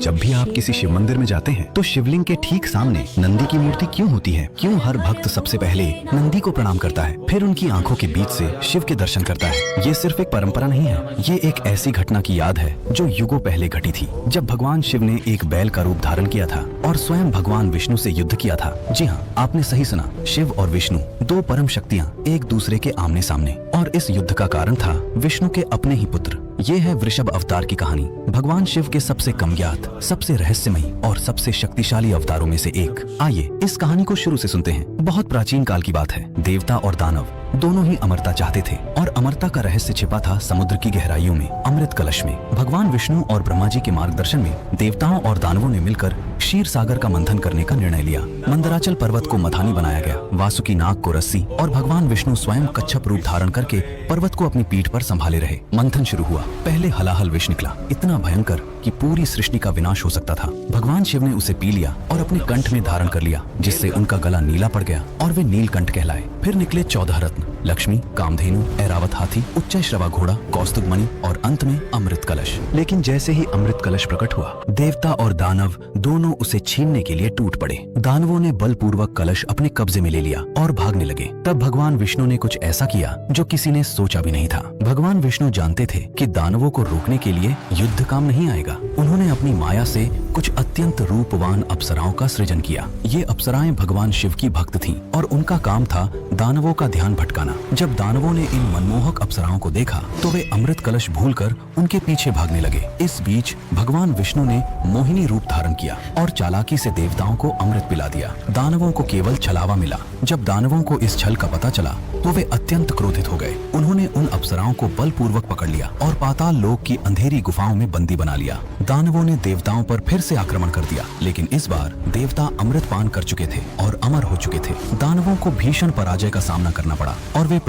जब भी आप किसी शिव मंदिर में जाते हैं तो शिवलिंग के ठीक सामने नंदी की मूर्ति क्यों होती है? क्यों हर भक्त सबसे पहले नंदी को प्रणाम करता है, फिर उनकी आंखों के बीच से शिव के दर्शन करता है? ये सिर्फ एक परंपरा नहीं है, ये एक ऐसी घटना की याद है जो युगों पहले घटी थी, जब भगवान शिव ने एक बैल का रूप धारण किया था और स्वयं भगवान विष्णु से युद्ध किया था। जी हाँ, आपने सही सुना, शिव और विष्णु, दो परम शक्तियाँ एक दूसरे के आमने सामने। और इस युद्ध का कारण था विष्णु के अपने ही पुत्र। ये है वृषभ अवतार की कहानी, भगवान शिव के सबसे कम ज्ञात, सबसे रहस्यमयी और सबसे शक्तिशाली अवतारों में से एक। आइए इस कहानी को शुरू से सुनते हैं। बहुत प्राचीन काल की बात है। देवता और दानव दोनों ही अमरता चाहते थे और अमरता का रहस्य छिपा था समुद्र की गहराइयों में, अमृत कलश में। भगवान विष्णु और ब्रह्मा जी के मार्गदर्शन में देवताओं और दानवों ने मिलकर क्षीर सागर का मंथन करने का निर्णय लिया। मंदराचल पर्वत को मथानी बनाया गया, वासुकी नाग को रस्सी और भगवान विष्णु स्वयं कच्छप रूप धारण करके पर्वत को अपनी पीठ पर संभाले रहे। मंथन शुरू हुआ। पहले हलाहल विष निकला, इतना भयंकर कि पूरी सृष्टि का विनाश हो सकता था। भगवान शिव ने उसे पी लिया और अपने कंठ में धारण कर लिया, जिससे उनका गला नीला पड़ गया और वे नीलकंठ कहलाए। फिर निकले 14 रत्न, लक्ष्मी, कामधेनु, ऐरावत हाथी, उच्चैश्रवा घोड़ा, कौस्तुभ मणि और अंत में अमृत कलश। लेकिन जैसे ही अमृत कलश प्रकट हुआ, देवता और दानव दोनों उसे छीनने के लिए टूट पड़े। दानवों ने बलपूर्वक कलश अपने कब्जे में ले लिया और भागने लगे। तब भगवान विष्णु ने कुछ ऐसा किया जो किसी ने सोचा भी नहीं था। भगवान विष्णु जानते थे कि दानवों को रोकने के लिए युद्ध काम नहीं आएगा। उन्होंने अपनी माया से कुछ अत्यंत रूपवान अप्सराओं का सृजन किया। ये अप्सराएं भगवान शिव की भक्त थीं और उनका काम था दानवों का ध्यान भटकाना। जब दानवों ने इन मनमोहक अप्सराओं को देखा तो वे अमृत कलश भूलकर उनके पीछे भागने लगे। इस बीच भगवान विष्णु ने मोहिनी रूप धारण किया और चालाकी से देवताओं को अमृत पिला दिया। दानवों को केवल छलावा मिला। जब दानवों को इस छल का पता चला तो वे अत्यंत क्रोधित हो गए। उन्होंने उन अप्सराओं को बलपूर्वक पकड़ लिया और पाताल लोक की अंधेरी गुफाओं में बंदी बना लिया। दानवों ने देवताओं पर फिर से आक्रमण कर दिया, लेकिन इस बार देवता अमृत पान कर चुके थे और अमर हो चुके थे। दानवों को भीषण पराजय का सामना करना पड़ा और वे